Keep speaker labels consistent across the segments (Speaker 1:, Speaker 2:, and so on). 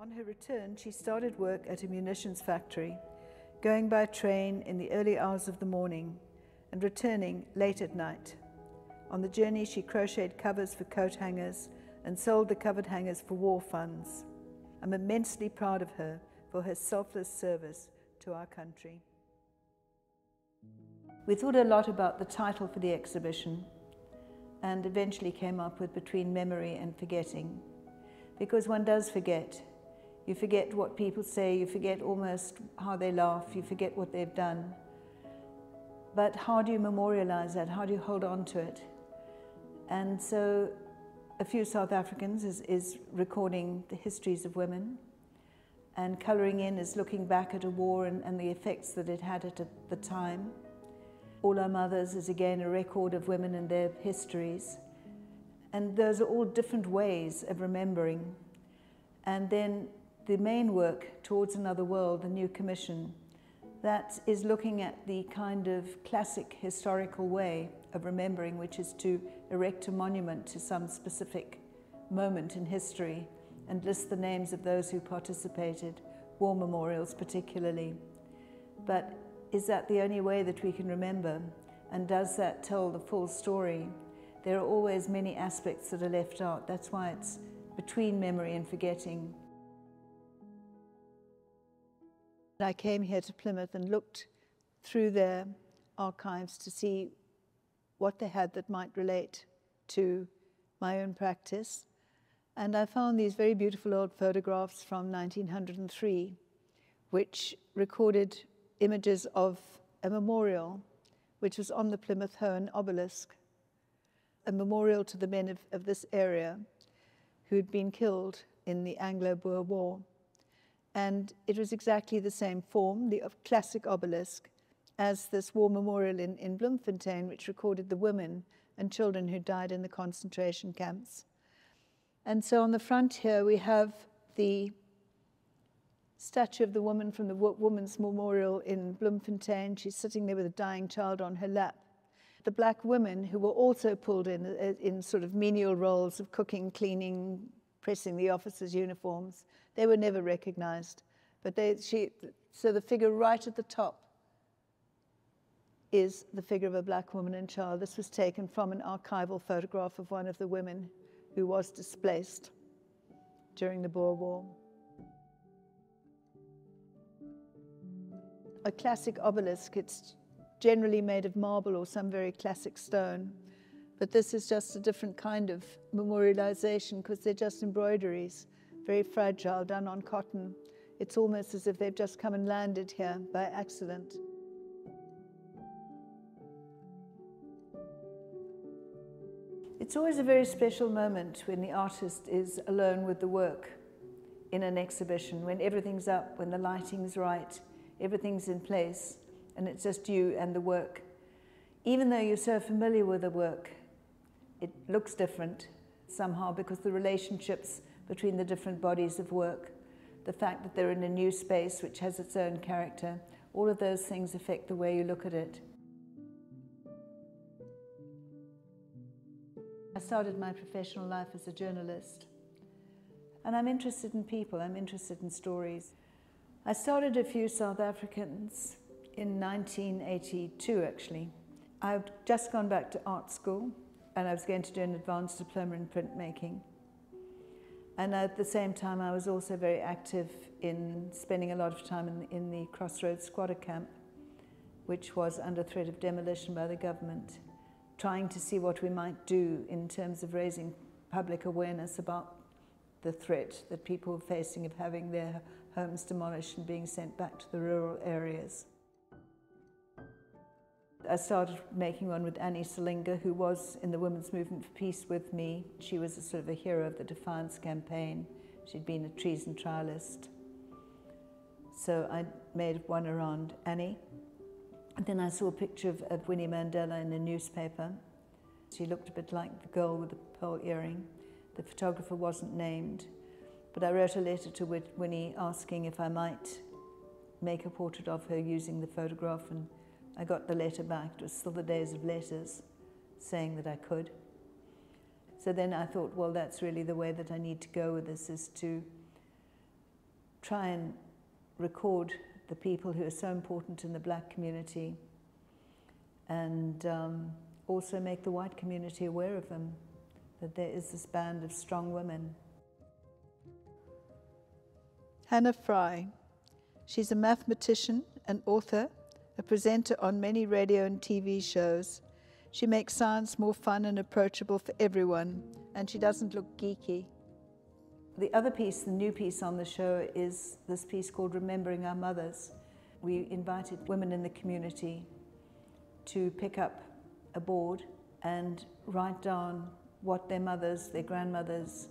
Speaker 1: On her return, she started work at a munitions factory, going by train in the early hours of the morning and returning late at night. On the journey, she crocheted covers for coat hangers and sold the covered hangers for war funds. I'm immensely proud of her for her selfless service to our country. We thought a lot about the title for the exhibition and eventually came up with Between Memory and Forgetting, because one does forget. You forget what people say, you forget almost how they laugh, you forget what they've done. But how do you memorialize that? How do you hold on to it? And so A Few South Africans is recording the histories of women, and Colouring In is looking back at a war and the effects that it had at the time. All Our Mothers is again a record of women and their histories. And those are all different ways of remembering. And then the main work, Towards Another World, the new commission, that is looking at the kind of classic historical way of remembering, which is to erect a monument to some specific moment in history and list the names of those who participated, war memorials particularly. But is that the only way that we can remember? And does that tell the full story? There are always many aspects that are left out. That's why it's between memory and forgetting. I came here to Plymouth and looked through their archives to see what they had that might relate to my own practice. And I found these very beautiful old photographs from 1903, which recorded images of a memorial which was on the Plymouth Hoe obelisk, a memorial to the men of this area who'd been killed in the Anglo-Boer War. And it was exactly the same form, the classic obelisk, as this war memorial in Bloemfontein, which recorded the women and children who died in the concentration camps. And so on the front here we have the statue of the woman from the Women's Memorial in Bloemfontein. She's sitting there with a dying child on her lap. The black women who were also pulled in sort of menial roles of cooking, cleaning, pressing the officers' uniforms, they were never recognized. But so the figure right at the top is the figure of a black woman and child. This was taken from an archival photograph of one of the women who was displaced during the Boer War. A classic obelisk, it's generally made of marble or some very classic stone, but this is just a different kind of memorialization because they're just embroideries, very fragile, done on cotton. It's almost as if they've just come and landed here by accident. It's always a very special moment when the artist is alone with the work in an exhibition, when everything's up, when the lighting's right, everything's in place, and it's just you and the work. Even though you're so familiar with the work, it looks different somehow because the relationships between the different bodies of work, the fact that they're in a new space which has its own character, all of those things affect the way you look at it. I started my professional life as a journalist, and I'm interested in people, I'm interested in stories. I started A Few South Africans in 1982, actually. I'd just gone back to art school, and I was going to do an advanced diploma in printmaking. And at the same time, I was also very active in spending a lot of time in the Crossroads squatter camp, which was under threat of demolition by the government, trying to see what we might do in terms of raising public awareness about the threat that people were facing of having their homes demolished and being sent back to the rural areas. I started making one with Annie Selinga, who was in the Women's Movement for Peace with me. She was a sort of a hero of the Defiance campaign. She'd been a treason trialist. So I made one around Annie. And then I saw a picture of Winnie Mandela in a newspaper. She looked a bit like the girl with the pearl earring. The photographer wasn't named, but I wrote a letter to Winnie asking if I might make a portrait of her using the photograph, and I got the letter back. It was still the days of letters, saying that I could. So then I thought, well, that's really the way that I need to go with this, is to try and record the people who are so important in the black community, and also make the white community aware of them, that there is this band of strong women. Hannah Fry. She's a mathematician, an author, a presenter on many radio and TV shows. She makes science more fun and approachable for everyone, and she doesn't look geeky. The other piece, the new piece on the show, is this piece called Remembering Our Mothers. We invited women in the community to pick up a board and write down what their mothers, their grandmothers,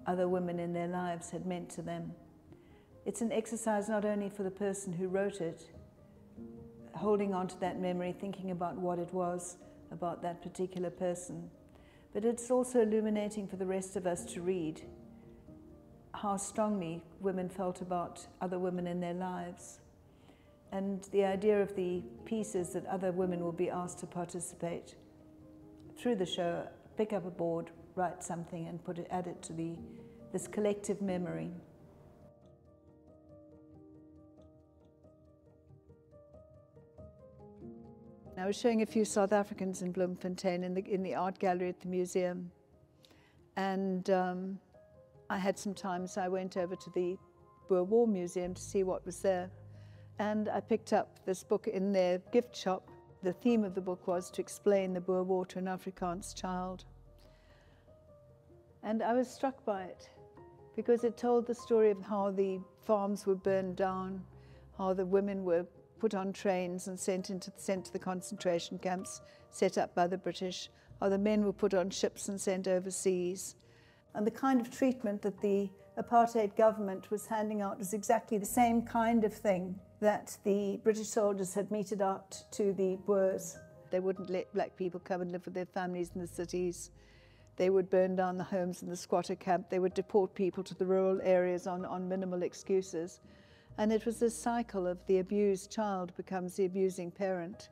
Speaker 1: other women in their lives had meant to them. It's an exercise not only for the person who wrote it, holding on to that memory, thinking about what it was about that particular person, but it's also illuminating for the rest of us to read how strongly women felt about other women in their lives. And the idea of the piece is that other women will be asked to participate through the show, pick up a board, write something and add it to this collective memory. I was showing a few South Africans in Bloemfontein in the art gallery at the museum, and I had some time, so I went over to the Boer War Museum to see what was there, and I picked up this book in their gift shop. The theme of the book was to explain the Boer War to an Afrikaans child, and I was struck by it because it told the story of how the farms were burned down, how the women were put on trains and sent to the concentration camps set up by the British, how the men were put on ships and sent overseas. And the kind of treatment that the apartheid government was handing out was exactly the same kind of thing that the British soldiers had meted out to the Boers. They wouldn't let black people come and live with their families in the cities. They would burn down the homes in the squatter camp. They would deport people to the rural areas on minimal excuses. And it was this cycle of the abused child becomes the abusing parent.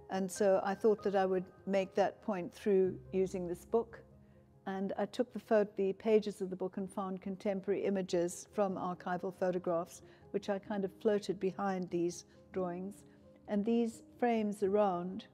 Speaker 1: And so I thought that I would make that point through using this book. And I took the pages of the book and found contemporary images from archival photographs, which I kind of floated behind these drawings. And these frames around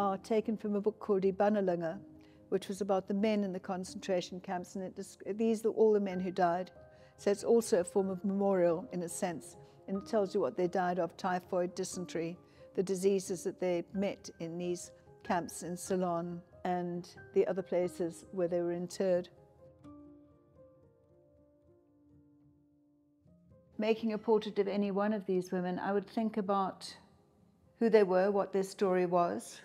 Speaker 1: are taken from a book called Die Bannelinge, which was about the men in the concentration camps. And these are all the men who died. So it's also a form of memorial in a sense, and it tells you what they died of: typhoid, dysentery, the diseases that they met in these camps in Ceylon and the other places where they were interred. Making a portrait of any one of these women, I would think about who they were, what their story was,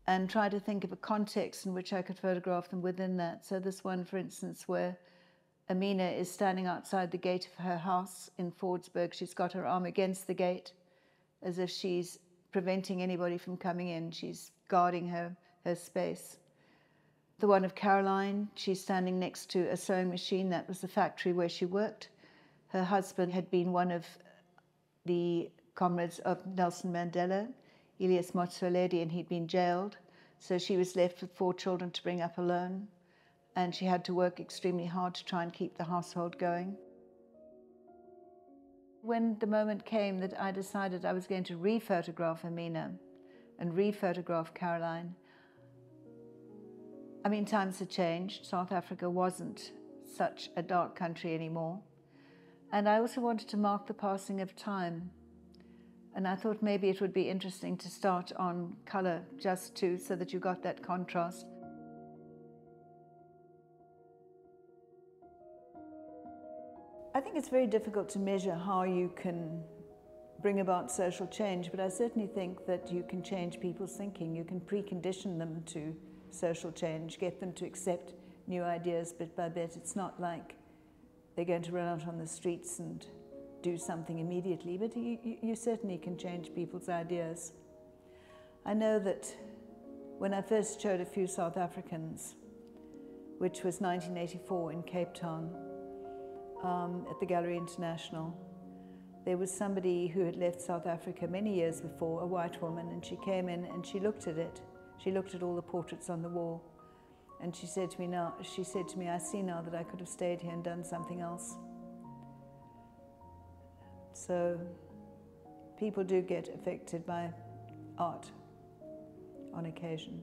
Speaker 1: and try to think of a context in which I could photograph them within that. So this one, for instance, where Amina is standing outside the gate of her house in Fordsburg. She's got her arm against the gate as if she's preventing anybody from coming in. She's guarding her space. The one of Caroline, she's standing next to a sewing machine. That was the factory where she worked. Her husband had been one of the comrades of Nelson Mandela, Elias Motsoaledi, and he'd been jailed. So she was left with 4 children to bring up alone. And she had to work extremely hard to try and keep the household going. When the moment came that I decided I was going to re-photograph Amina and re-photograph Caroline, I mean, times had changed. South Africa wasn't such a dark country anymore. And I also wanted to mark the passing of time. And I thought maybe it would be interesting to start on color so that you got that contrast. I think it's very difficult to measure how you can bring about social change, but I certainly think that you can change people's thinking. You can precondition them to social change, get them to accept new ideas bit by bit. It's not like they're going to run out on the streets and do something immediately, but you certainly can change people's ideas. I know that when I first showed a few South Africans, which was 1984 in Cape Town, at the Gallery International, there was somebody who had left South Africa many years before, a white woman, and she came in and she looked at it. She looked at all the portraits on the wall, and she said to me, I see now that I could have stayed here and done something else. So people do get affected by art on occasion.